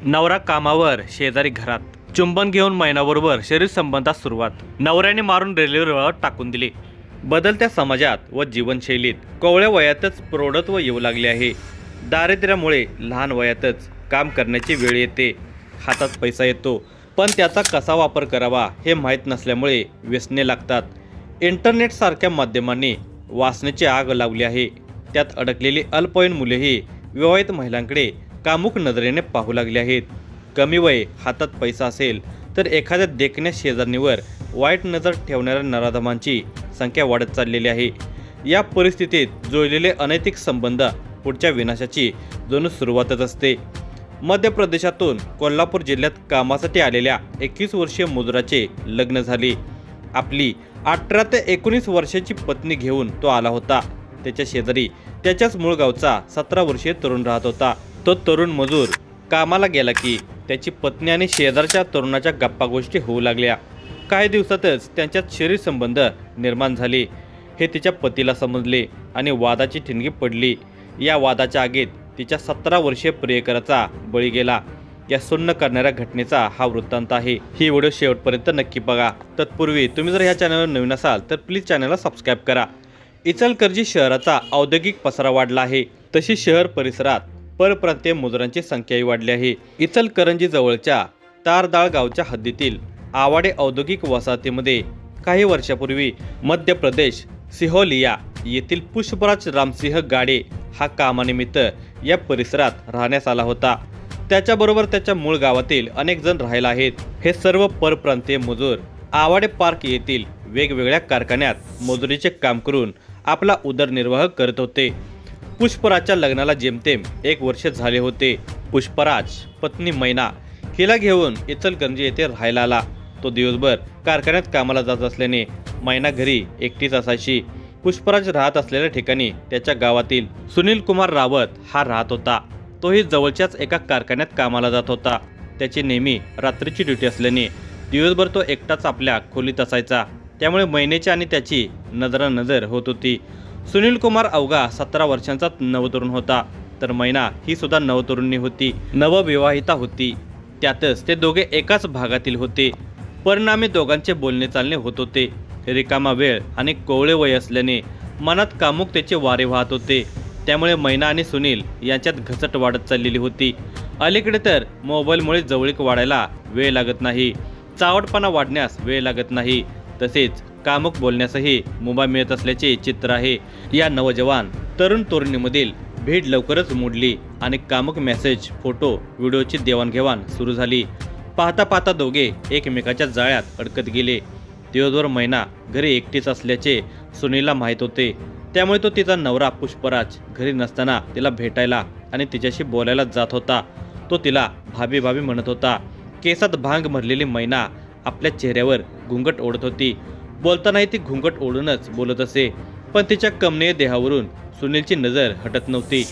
नवरा कामावर, शेजारी घरात. चुंबन घेऊन मैनाबरोबर शरीर संबंधात सुरुवात. नवऱ्याने मारून रेल्वेवर टाकून दिले. बदलत्या समाजात व जीवनशैलीत कोवळ्या वयातच प्रौढत्व येऊ लागले आहे. दारिद्र्यामुळे लहान वयातच काम करण्याची वेळ येते. हातात पैसा येतो, पण त्याचा कसा वापर करावा हे माहीत नसल्यामुळे व्यसने लागतात. इंटरनेटसारख्या माध्यमांनी वासनेची आग लावली आहे. त्यात अडकलेली अल्पवयीन मुलेही विवाहित महिलांकडे कामुक नजरेने पाहू लागले आहेत. कमी वय, हातात पैसा असेल तर एखाद्या देखण्या शेजारणीवर वाईट नजर ठेवणाऱ्या नराधमांची संख्या वाढत चाललेली आहे. या परिस्थितीत जुळलेले अनैतिक संबंध पुढच्या विनाशाची जणू सुरुवातच असते. मध्य प्रदेशातून कोल्हापूर जिल्ह्यात कामासाठी आलेल्या 21 वर्षीय मजुराचे लग्न झाले. आपली 18 ते 19 वर्षाची पत्नी घेऊन तो आला होता. त्याच्या शेजारी त्याच्याच मूळ गावचा 17 वर्षीय तरुण राहत होता. तो तरुण मजूर कामाला गेला की त्याची पत्नी आणि शेजारच्या तरुणाच्या गप्पा गोष्टी होऊ लागल्या. काही दिवसातच त्यांच्यात शरीर संबंध निर्माण झाले हे तिच्या पतीला समजले आणि वादाची ठिणगी पडली. या वादाच्या आगीत तिच्या 17 वर्षीय प्रियकराचा बळी गेला. या सुन्न करणाऱ्या घटनेचा हा वृत्तांत आहे. ही व्हिडिओ शेवटपर्यंत नक्की बघा. तत्पूर्वी तुम्ही जर ह्या चॅनलवर नवीन असाल तर प्लीज चॅनलला सबस्क्राईब करा. इचलकरंजी शहराचा औद्योगिक पसारा वाढला आहे, तशी शहर परिसरात परप्रांतीय मजुरांची संख्याही वाढली आहे. इचलकरंजी जवळच्या तारदाळ गावच्या हद्दीतील आवाडे औद्योगिक वसाहतीमध्ये काही वर्षापूर्वी मध्य प्रदेश सिहोलिया येथील पुष्पराज रामसिंह गाडे हा कामानिमित्त या परिसरात राहण्यास आला होता. त्याच्याबरोबर त्याच्या मूळ गावातील अनेक जण राहायला आहेत. हे सर्व परप्रांतीय मजूर आवाडे पार्क येथील वेगवेगळ्या कारखान्यात मजुरीचे काम करून आपला उदरनिर्वाह करत होते. पुष्पराजच्या लग्नाला जेमतेम 1 वर्ष झाले होते. पुष्पराज पत्नी मैना हिला घेऊन इचलकरंजी येथे राहायला आला. तो दिवसभर कारखान्यात कामाला जात असल्याने मैना घरी एकटीच असायची. पुष्पराज राहत असलेल्या ठिकाणी त्याच्या गावातील सुनील कुमार रावत हा राहत होता. तोही जवळच्याच एका कारखान्यात कामाला जात होता. त्याची नेहमी रात्रीची ड्युटी असल्याने दिवसभर तो एकटाच आपल्या खोलीत असायचा. त्यामुळे मैनेची आणि त्याची नजरानजर होत होती. सुनील कुमार अवघा 17 वर्षांचा नवतरुण होता, तर मैना ही सुद्धा नवतरुणी होती, नवविवाहिता होती. त्यातच ते दोघे एकाच भागातील होते. परिणामी दोघांचे बोलणे चालणे होत होते. रिकामा वेळ आणि कोवळे वय असल्याने मनात कामुकतेचे वारे वाहत होते. त्यामुळे मैना आणि सुनील यांच्यात घसट वाढत चाललेली होती. अलीकडे तर मोबाईलमुळे जवळीक वाढायला वेळ लागत नाही, चावटपणा वाढण्यास वेळ लागत नाही, तसेच कामुक बोलण्यासही मुभा मिळत असल्याचे चित्र आहे. या नवजवान तरुण तरुणीमधील भेट लवकरच मोडली आणि कामुक मेसेज, फोटो, व्हिडिओची देवाणघेवाण सुरू झाली. पाहता पाहता दोघे एकमेकाच्या जाळ्यात अडकत गेले. दिवसभर मैना घरी एकटीच असल्याचे सुनीलला माहीत होते. त्यामुळे तो तिचा नवरा पुष्पराज घरी नसताना तिला भेटायला आणि तिच्याशी बोलायला जात होता. तो तिला भाभी भाभी म्हणत होता. केसात भांग भरलेली मैना आपल्या चेहऱ्यावर घुंगट ओढत होती. बोलतानाही ती घुंगट ओढूनच बोलत असे, पण तिच्या कमनीय देहावरून सुनीलची नजर हटत नव्हती.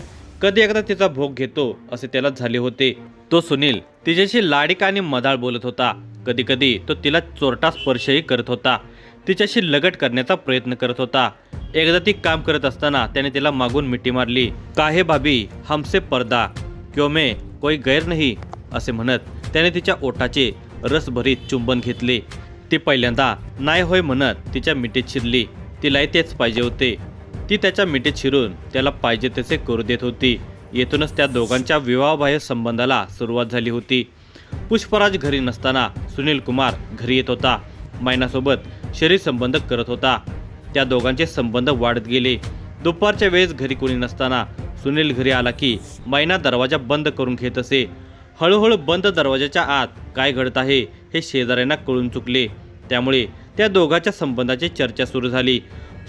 कधी एकदा तिचा भोग घेतो असे त्याला झाले होते. तो सुनील तिच्याशी लाडिका आणि मधाळ बोलत होता. कधी कधी तो तिला चोरटा स्पर्शही करत होता. तिच्याशी लगट करण्याचा प्रयत्न करत होता. एकदा ती काम करत असताना त्याने तिला मागून मिठी मारली. काहे भाभी हमसे पर्दा, क्यों मैं कोई गैर नहीं असे म्हणत त्याने तिच्या ओठाचे रसभरीत चुंबन घेतले. ती पहिल्यांदा नाही होय म्हणत तिच्या मिठीत शिरली. तिलाही तेच पाहिजे होते. ती त्याच्या मिठीत शिरून त्याला पाहिजे तसे करू देत होती. येथूनच त्या दोघांच्या विवाहबाह्य संबंधाला सुरुवात झाली होती. पुष्पराज घरी नसताना सुनील कुमार घरी येत होता. मैनासोबत शरीर संबंध करत होता. त्या दोघांचे संबंध वाढत गेले. दुपारच्या वेळेस घरी कोणी नसताना सुनील घरी आला की मैना दरवाजा बंद करून घेत असे. हळूहळू बंद दरवाजाच्या आत काय घडत आहे हे शेजाऱ्यांना कळून चुकले. त्यामुळे त्या दोघांच्या संबंधाची चर्चा सुरू झाली.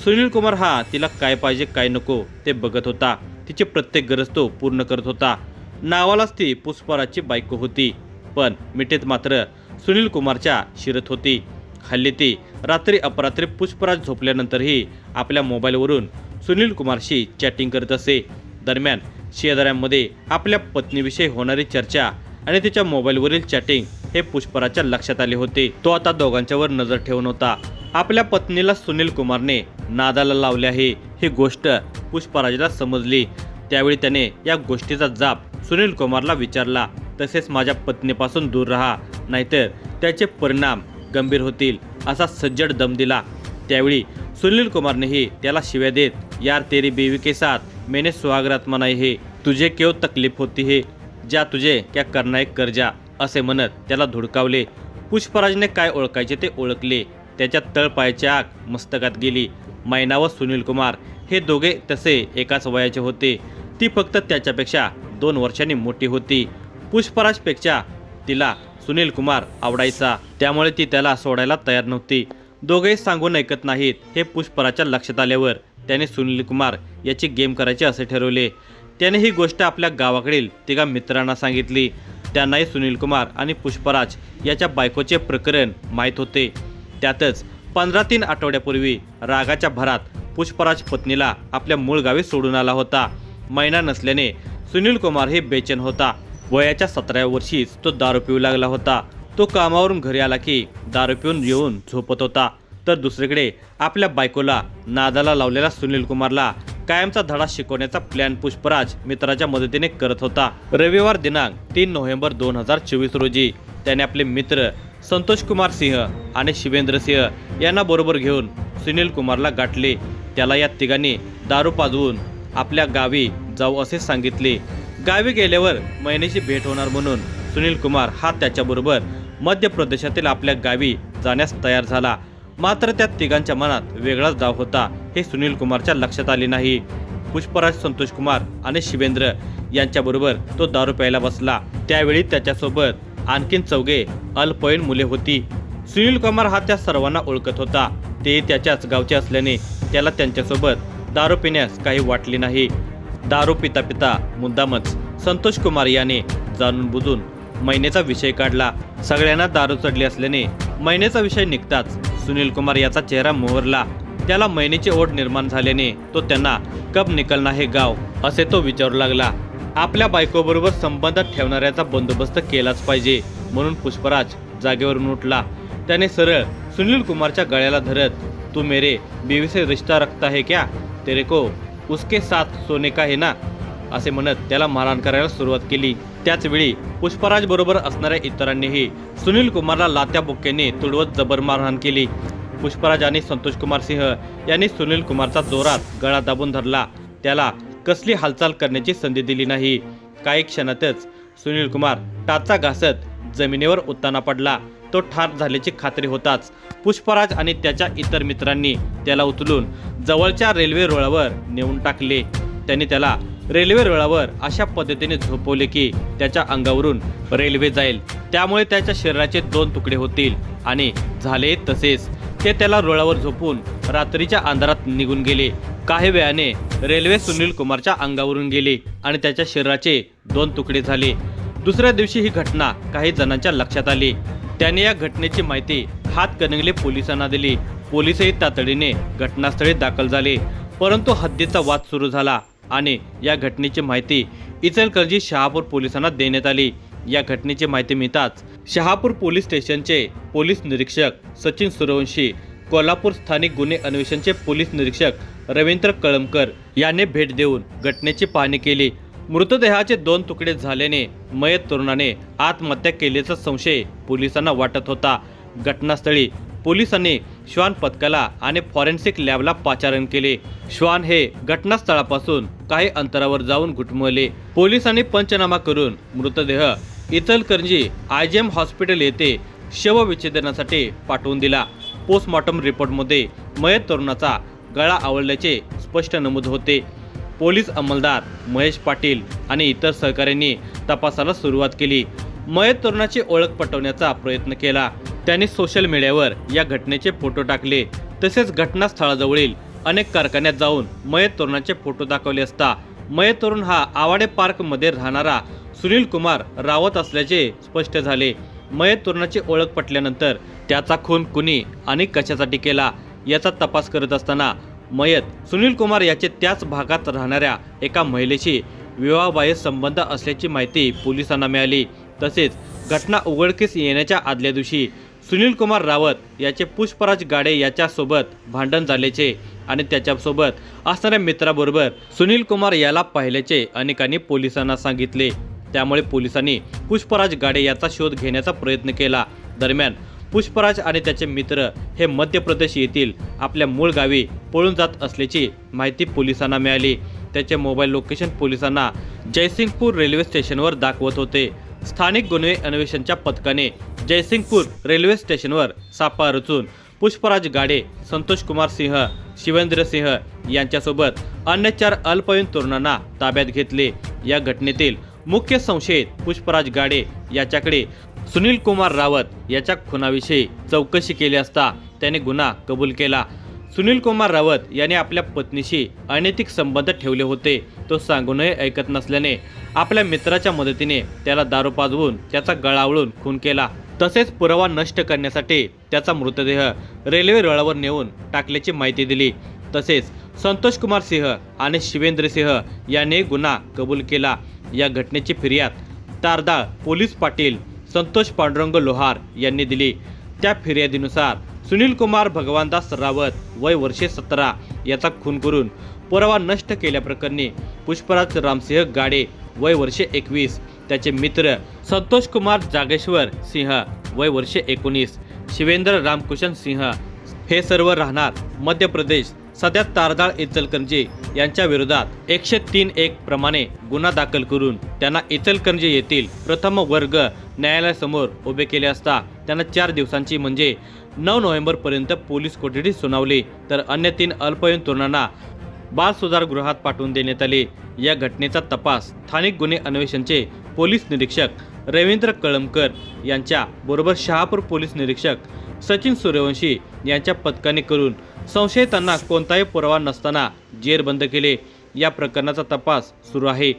सुनील कुमार हा तिला काय पाहिजे काय नको ते बघत होता. तिची प्रत्येक गरज तो पूर्ण करत होता. नावालाच ती पुष्पराजची बायको होती, पण मिठीत मात्र सुनील कुमारच्या शिरत होती. हल्ली ती रात्री अपरात्री पुष्पराज झोपल्यानंतरही आपल्या मोबाईलवरून सुनील कुमारशी चॅटिंग करत असे. दरम्यान शेजाऱ्यांमध्ये आपल्या पत्नीविषयी होणारी चर्चा आणि तिच्या मोबाईलवरील चॅटिंग हे पुष्पराजच्या लक्षात आले होते. तो आता दोघांच्यावर नजर ठेवून होता. आपल्या पत्नीला सुनील कुमारने नादाला लावले आहे ही गोष्ट पुष्पराजला समजली. त्यावेळी त्याने या गोष्टीचा जाब सुनील कुमारला विचारला. तसेच माझ्या पत्नीपासून दूर राहा, नाहीतर त्याचे परिणाम गंभीर होतील, असा सज्जड दम दिला। त्यावेळी सुनील कुमारनेही त्याला शिव्या देत, यार तेरी बीवी के साथ मैंने सुहागरात मनाई है, तुझे क्यों तकलीफ होती है, जा तुझे क्या करना है कर जा, असे म्हणत त्याला धुडकावले। पुष्पराजने काय ओळखायचे ते ओळखले। त्याच्या तळपायाची आग मस्तकात गेली। मैना व सुनील कुमार हे दोघे तसे एकाच वयाचे होते। ती फक्त त्याच्यापेक्षा 2 वर्षांनी मोठी होती। पुष्पराजपेक्षा तिला सुनील कुमार आवडायचा, त्यामुळे ती त्याला सोडायला तयार नव्हती। दोघेही सांगून ऐकत नाहीत हे पुष्पराजच्या लक्षात आल्यावर त्याने सुनील कुमार याची गेम करायचे असे ठरवले। त्याने ही गोष्ट आपल्या गावाकडील 3 मित्रांना सांगितली। त्यांनाही सुनील कुमार आणि पुष्पराज याच्या बायकोचे प्रकरण माहीत होते। त्यातच 15-3 आठवड्यापूर्वी रागाच्या भरात पुष्पराज पत्नीला आपल्या मूळ गावी सोडून आला होता। महिना नसल्याने सुनील कुमार हे बेचैन होता। वयाच्या 17व्या वर्षीच तो दारू पिऊ लागला होता। तो कामावरून घरी आला की दारू पिऊन येऊन झोपत होता, तर दुसरीकडे आपल्या बायकोला नादाला लावलेला सुनील कुमारला कायमचा धडा शिकवण्याचा प्लॅन पुष्पराज मित्राच्या मदतीने करत होता। रविवार दिनांक 3 नोव्हेंबर 2024 रोजी त्याने आपले मित्र संतोष कुमार सिंह आणि शिवेंद्र सिंह यांना बरोबर घेऊन सुनील कुमारला गाठले। त्याला या तिघांनी दारू पाजवून आपल्या गावी जाऊ असे सांगितले। गावी गेल्यावर महिन्याची भेट होणार म्हणून सुनील कुमार हा त्याच्याबरोबर मध्य प्रदेशातील आपल्या गावी जाण्यास तयार झाला। मात्र त्या तिघांच्या मनात वेगळाच डाव होता हे सुनील कुमारच्या लक्षात आले नाही। पुष्पराज, संतोष कुमार आणि शिवेंद्र यांच्याबरोबर तो दारू प्यायला बसला। त्यावेळी त्याच्यासोबत आणखीन 4 अल्पवयीन मुले होती। सुनील कुमार हा त्या सर्वांना ओळखत होता। ते त्याच्याच गावचे असल्याने त्याला त्यांच्यासोबत दारू पिण्यास काही वाटले नाही। दारू पिता पिता मुद्दामच संतोष कुमार याने जाणून बुजून महिन्याचा विषय काढला। सगळ्यांना दारू चढली असल्याने महिन्याचा विषय निघताच सुनील कुमार याचा चेहरा मोहरला। त्याला महिन्याची ओढ निर्माण झाल्याने तो त्यांना कब निकलना हे गाव असे तो विचारू लागला। आपल्या बायकोबरोबर संबंध ठेवणाऱ्याचा बंदोबस्त केलाच पाहिजे म्हणून पुष्पराज जागेवरून उठला। त्याने सरळ सुनील कुमारच्या गळ्याला धरत, तू मेरे बीवी से रिश्ता रखता है क्या, तेरे को उसके साथ सोने का है ना, असे म्हणत त्याला मारहाण करायला सुरुवात केली। त्याच वेळी पुष्पराज बरोबर असणाऱ्या इतरांनीही सुनील कुमारला लात्या बुक्क्याने तुडवत जबर मारहाण केली। पुष्पराज आणि संतोष कुमार सिंह यांनी सुनील कुमारचा जोरात गळा दाबून धरला। त्याला कसली हालचाल करण्याची संधी दिली नाही। काही क्षणातच सुनील कुमार टाचा घासत जमिनीवर उताना पडला। तो ठार झाल्याची खात्री होताच पुष्पराज आणि त्याच्या इतर मित्रांनी त्याला उचलून जवळच्या रेल्वे रुळावर नेऊन टाकले। त्यांनी त्याला रेल्वे रुळावर अशा पद्धतीने झोपवले की त्याच्या अंगावरून रेल्वे जाईल, त्यामुळे त्याच्या शरीराचे 2 तुकडे होतील। आणि झाले तसेच। ते त्याला रुळावर झोपून रात्रीच्या अंधारात निघून गेले। काही वेळाने रेल्वे सुनील कुमारच्या अंगावरून गेली आणि त्याच्या शरीराचे 2 तुकडे झाले। दुसऱ्या दिवशी ही घटना काही जणांच्या लक्षात आली। त्याने या घटनेची माहिती हातकणंगले पोलिसांना दिली। पोलिसही तातडीने घटनास्थळी दाखल झाले, परंतु हद्दीचा वाद सुरू झाला आणि या घटनेची माहिती इचलकरंजी शहापूर पोलिसांना देण्यात आली। या घटनेची माहिती मिळताच शहापूर पोलीस स्टेशनचे पोलीस निरीक्षक सचिन सूर्यवंशी, कोल्हापूर स्थानिक गुन्हे अन्वेषणचे पोलीस निरीक्षक रवींद्र कळमकर यांनी भेट देऊन घटनेची पाहणी केली। मृतदेहाचे 2 तुकडे झाल्याने मयत तरुणाने आत्महत्या केल्याचा संशय पोलिसांना वाटत होता। घटनास्थळी पोलिसांनी श्वान पथकाला आणि फॉरेन्सिक लॅबला पाचारण केले। श्वान हे घटनास्थळापासून काही अंतरावर जाऊन घुटमळले। पोलिसांनी पंचनामा करून मृतदेह इचलकरंजी IGM हॉस्पिटल येथे शवविच्छेदनासाठी पाठवून दिला। पोस्टमॉर्टम रिपोर्टमध्ये मयत तरुणाचा गळा आवळल्याचे स्पष्ट नमूद होते। पोलीस अंमलदार महेश पाटील आणि इतर सहकाऱ्यांनी तपासाला सुरुवात केली। मयत तरुणाची ओळख पटवण्याचा प्रयत्न केला। त्यांनी सोशल मीडियावर या घटनेचे फोटो टाकले। तसेच घटनास्थळाजवळील अनेक कारखान्यात जाऊन मयत तरुणाचे फोटो दाखवले असता मयत तरुण हा आवाडे पार्क मध्ये राहणारा सुनील कुमार रावत असल्याचे स्पष्ट झाले। मयत तरुणाची ओळख पटल्यानंतर त्याचा खून कुणी आणि कशासाठी केला याचा तपास करत असताना मयत सुनील कुमार याचे त्याच भागात राहणाऱ्या एका महिलेशी विवाहबाह्य संबंध असल्याची माहिती पोलिसांना मिळाली। तसेच घटना उघडकीस येण्याच्या आदल्या दिवशी सुनील कुमार रावत याचे पुष्पराज गाडे याच्यासोबत भांडण झाल्याचे आणि त्याच्यासोबत असणाऱ्या मित्राबरोबर सुनील कुमार याला पाहिल्याचे अनेकांनी पोलिसांना सांगितले। त्यामुळे पोलिसांनी पुष्पराज गाडे याचा शोध घेण्याचा प्रयत्न केला। दरम्यान पुष्पराज आणि त्याचे मित्र हे मध्य प्रदेश येथील आपल्या मूळ गावी पळून जात असल्याची माहिती पोलिसांना मिळाली। त्याचे मोबाईल लोकेशन पोलिसांना जयसिंगपूर रेल्वे स्टेशनवर दाखवत होते। स्थानिक गुन्हे अन्वेषणच्या पथकाने जयसिंगपूर रेल्वे स्टेशनवर सापळा रचून पुष्पराज गाडे, संतोष कुमार सिंह, शिवेंद्र सिंह यांच्यासोबत अन्य 4 अल्पवयीन तरुणांना ताब्यात घेतले। या घटनेतील मुख्य संशयित पुष्पराज गाडे याच्याकडे सुनील कुमार रावत याच्या खुनाविषयी चौकशी केली असता त्याने गुन्हा कबूल केला। सुनील कुमार रावत याने आपल्या पत्नीशी अनैतिक संबंध ठेवले होते। तो सांगूनही ऐकत नसल्याने आपल्या मित्राच्या मदतीने त्याला दारू पाजवून त्याचा गळा आवळून खून केला। तसेच पुरावा नष्ट करण्यासाठी त्याचा मृतदेह रेल्वे रुळावर नेऊन टाकल्याची माहिती दिली। तसेच संतोष कुमार सिंह आणि शिवेंद्र सिंह यांनी गुन्हा कबूल केला। या घटनेची फिर्याद तारदाळ पोलीस पाटील संतोष पांडुरंग लोहार यांनी दिली। त्या फिर्यादीनुसार सुनील कुमार भगवानदास रावत वय वर्षे 17 याचा खून करून पुरावा नष्ट केल्याप्रकरणी पुष्पराज रामसिंह गाडे वय वर्षे 21, त्याचे मित्र संतोष कुमार जागेश्वर सिंह वय वर्षे 19, शिवेंद्र रामकुशन सिंह हे सर्व राहणार मध्य प्रदेश सध्या तारदाळ इचलकरंजी यांच्या विरोधात 103(1) प्रमाणे गुन्हा दाखल करून त्यांना इचलकरंजी येथील प्रथम वर्ग न्यायालयासमोर उभे केले असता त्यांना 4 दिवसांची म्हणजे 9 नोव्हेंबरपर्यंत पोलीस कोठडी सुनावली। तर अन्य 3 अल्पवयीन तरुणांना बाल सुधारगृहात पाठवून देण्यात आले। या घटनेचा तपास स्थानिक गुन्हे अन्वेषणचे पोलीस निरीक्षक रवींद्र कळमकर यांच्या बरोबर शहापूर पोलीस निरीक्षक सचिन सूर्यवंशी यांच्या पथकाने करून संशयितांना कोणताही पुरावा नसताना जेरबंद केले। या प्रकरणाचा तपास सुरू आहे।